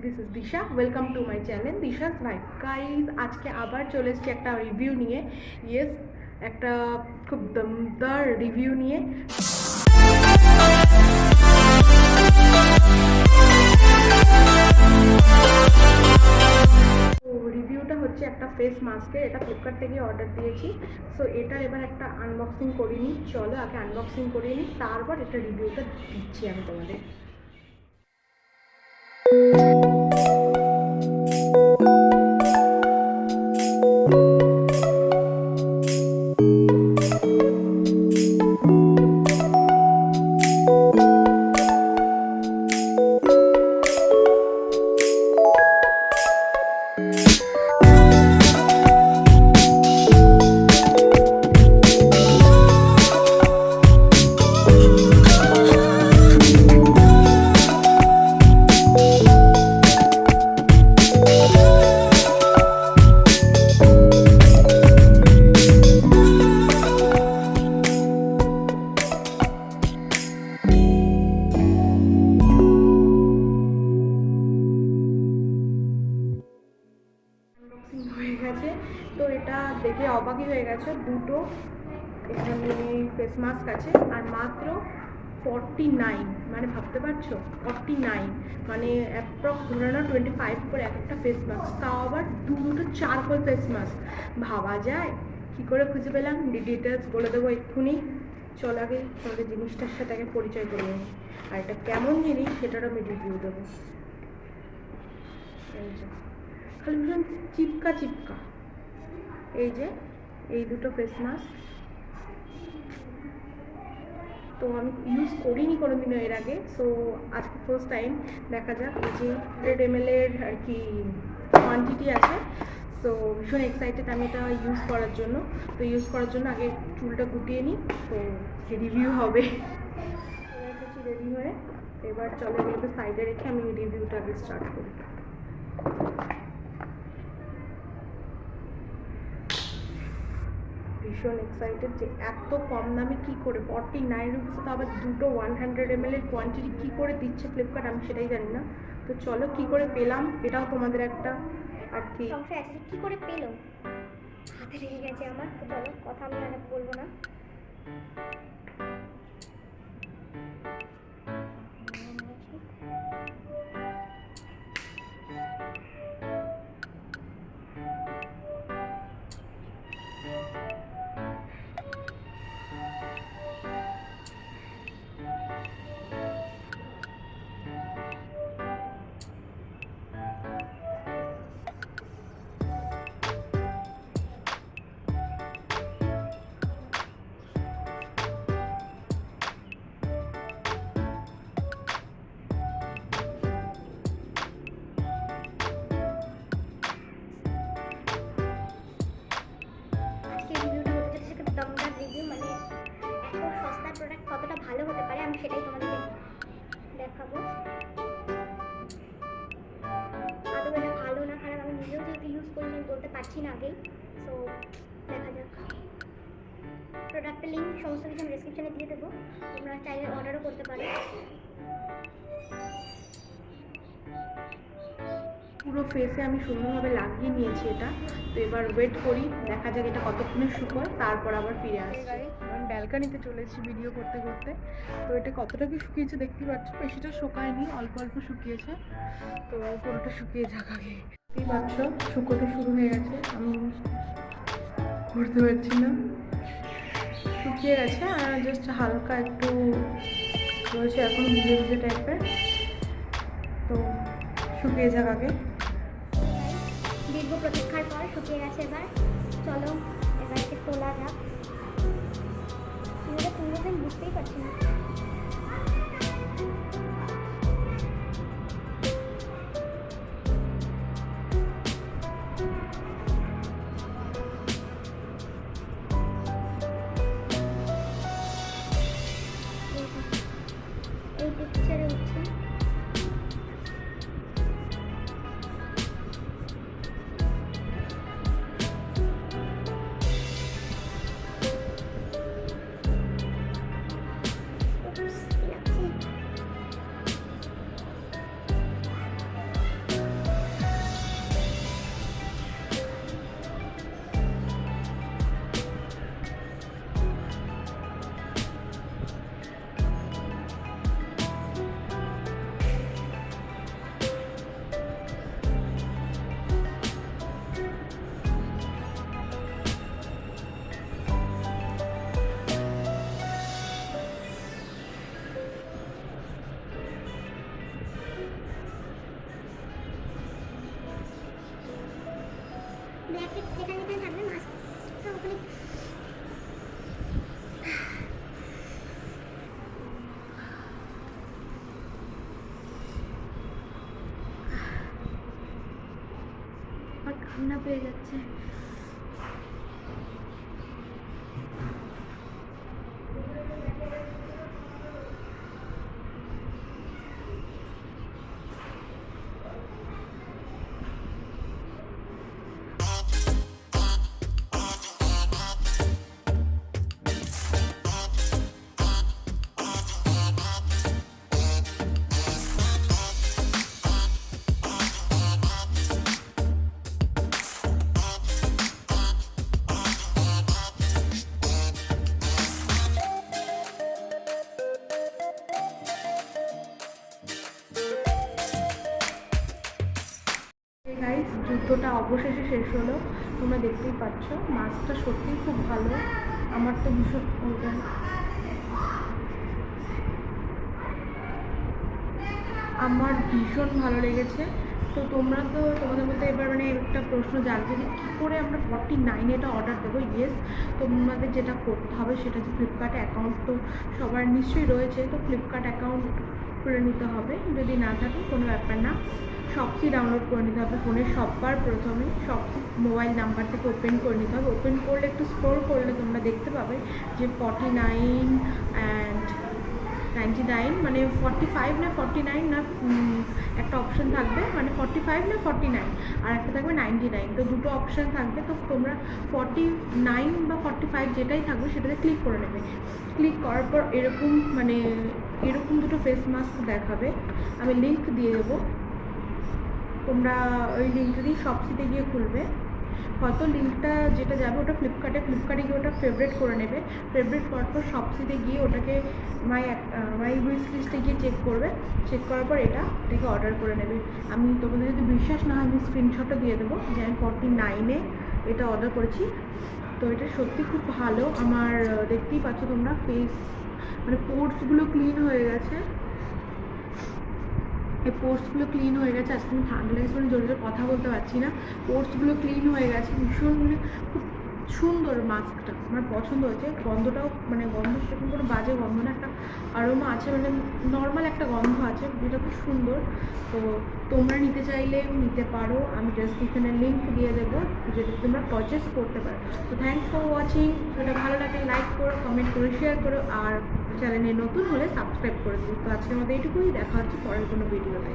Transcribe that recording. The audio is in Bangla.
This is Disha, welcome to my channel দিশাস vibe. Guys আজকে আবার চলে এসেছি একটা রিভিউ নিয়ে। ইয়েস, একটা খুব দমদার রিভিউ নিয়ে। রিভিউটা হচ্ছে একটা ফেস মাস্কের, এটা ফ্লিপকার্ট থেকে অর্ডার দিয়েছি। সো এটা এবার একটা আনবক্সিং করিনি, চলো আগে আনবক্সিং করিয়ে নিই, তারপর এটা রিভিউটা দিচ্ছি আমি তোমাদের। হয়ে গেছে, তো এটা দেখে অবাকই হয়ে গেছে। দুটো এখানে ফেস মাস্ক আছে আর মাত্র 49, মানে ভাবতে পারছো 49, মানে অ্যাপ্রক্স ধরে না 25 করে এক একটা ফেস মাস্ক, তাও আবার দুটো চারকোল ফেস মাস্ক। ভাবা যায়? কী করে খুঁজে পেলাম ডিটেলস বলে দেবো এক্ষুনি। চল আগে তোমাদের জিনিসটার সাথে আগে পরিচয় করে নিই, আর এটা কেমন জিনিস সেটারও আমি রিভিউ দেবো। এই যে খালি ভীষণ চিপকা চিপকা, এই যে এই দুটো ফেস মাস্ক তো আমি ইউজ করিনি কোনোদিনও এর আগে। সো আজকে ফার্স্ট টাইম, দেখা যাক। যে 100 ml এর আর কি কোয়ান্টিটি আছে। সো ভীষণ এক্সাইটেড আমি এটা ইউজ করার জন্য। তো ইউজ করার জন্য আগে চুলটা গুটিয়ে নিই, তো রিভিউ হবে। এসেছি রেডি হয়ে, এবার চলে এগুলোকে সাইডে রেখে আমি রিভিউটা আগে স্টার্ট করি। ভীষণ এক্সাইটেড যে এত কম দামে কী করে 49 রুপিসে, তো আবার দুটো 100 ml এর কোয়ান্টিটি কী করে দিচ্ছে ফ্লিপকার্ট, আমি সেটাই জানি না। তো চলো কী করে পেলাম এটাও তোমাদের একটা আর কি সংশয় আছে যে কী করে পেলো, হাতে লেগে গেছে আমার। তো চলো, কথা আমি অনেক বলবো না। কতটা ভালো হতে পারে আমি সেটাই তোমাদেরকে দেখাবো। আদৌ এটা ভালো না খারাপ আমি নিজেও যেহেতু ইউজ করিনি বলতে পারছি না আগেই। সো দেখা যাক। প্রোডাক্টের লিঙ্ক সমস্ত কিছু আমি ডেসক্রিপশনে দিয়ে দেবো, তোমরা চাইলে অর্ডারও করতে পারো। পুরো ফেসে আমি সুন্দরভাবে লাগিয়ে নিয়েছি এটা। তো এবার ওয়েট করি, দেখা যাক এটা কতক্ষণে শুকোয়, তারপর আবার ফিরে আসছি। আমি ব্যালকানিতে চলেছি ভিডিও করতে করতে। তো এটা কতটা কি শুকিয়েছে দেখতে পাচ্ছ, বেশিটা শুকায়নি, অল্প অল্প শুকিয়েছে। তো পুরোটা শুকিয়ে যাক আগে। দেখতেই পাচ্ছ শুকোতে শুরু হয়ে গেছে, আমি করতে পারছি না, শুকিয়ে গেছে আর জাস্ট হালকা একটু রয়েছে এখন ভিজে ভিজে টাইপের। তো শুকিয়ে যাক আগে। দীর্ঘ প্রতীক্ষার পর শুকিয়ে গেছে, এবার চলো এবার একে তোলা যাক। কীভাবে তুলবো আমি বুঝতেই পারছি না। এই পিকচারে উঠছে ব্র্যাকেট যেখানে যেখানে থাকবে মাস্কটা ওখানে আমার কান্না পেয়ে যাচ্ছে। গাইস, যুদ্ধটা অবশেষে শেষ হলো। তোমরা দেখতেই পাচ্ছ মাছটা সত্যিই খুব ভালো। আমার তো ভীষণ ভালো লেগেছে। তো তোমরা তো তোমাদের মধ্যে এবার মানে একটা প্রশ্ন জাগছে যে কী করে আমরা 49 এটা অর্ডার দেবো। ইয়েস, তোমাদের যেটা করতে হবে সেটা হচ্ছে ফ্লিপকার্টে অ্যাকাউন্ট তো সবার নিশ্চয়ই রয়েছে। তো ফ্লিপকার্ট অ্যাকাউন্ট খুলে নিতে হবে, যদি না থাকে কোনো ব্যাপার না। শপসি ডাউনলোড করে নিতে হবে ফোনে সবার প্রথমে। শপসি মোবাইল নাম্বার থেকে ওপেন করে নিতে হবে। ওপেন করলে একটু স্ক্রল করলে তোমরা দেখতে পাবে যে 49 অ্যান্ড 99 মানে 45 না 49 না একটা অপশান থাকবে, মানে 45 না 49 আর একটা থাকবে 99। তো দুটো অপশান থাকবে। তো তোমরা 49 বা 45 যেটাই থাকবে সেটাতে ক্লিক করে নেবে। ক্লিক করার পর এরকম দুটো ফেস মাস্ক দেখাবে। আমি লিঙ্ক দিয়ে দেবো, তোমরা ওই লিঙ্কটা দিয়ে শপসিতে গিয়ে খুলবে। হয়তো লিঙ্কটা যেটা যাবে ওটা ফ্লিপকার্টে গিয়ে ওটা ফেভারিট করে নেবে। ফেভারিট করার পর শপসিতে গিয়ে ওটাকে মাই উইশ লিস্টে গিয়ে চেক করবে। চেক করার পর এটাকে অর্ডার করে নেবে। আমি তোমাদের যদি বিশ্বাস না হয় আমি স্ক্রিনশটটা দিয়ে দেবো যে আমি 49-এ এটা অর্ডার করেছি। তো এটা সত্যি খুব ভালো। আমার দেখতেই পাচ্ছ তোমরা ফেস মানে পোর্সগুলো ক্লিন হয়ে গেছে। এই পোর্সগুলো ক্লিন হয়ে গেছে। আজকে আমি ঠান্ডা লেগেছে মানে জোরে জোরে কথা বলতে পারছি না। পোর্সগুলো ক্লিন হয়ে গেছে। ভীষণ মানে খুব সুন্দর মাস্কটা, আমার পছন্দ হয়েছে। গন্ধটাও মানে গন্ধ সেরকম কোনো বাজে গন্ধ না, একটা আরোমা আছে, মানে নর্মাল একটা গন্ধ আছে, যেটা খুব সুন্দর। তো তোমরা নিতে চাইলে নিতে পারো। আমি ডেসক্রিপশনে লিঙ্ক দিয়ে দেবো যেটা তোমরা পারচেস করতে পারো। তো থ্যাংকস ফর ওয়াচিং। এটা ভালো লাগলে লাইক করো, কমেন্ট করো, শেয়ার করো, আর চ্যানেলে নতুন হলে সাবস্ক্রাইব করে দিও। তো আজকের মতো এইটুকুই, দেখা হচ্ছে পরের কোনো ভিডিওতে।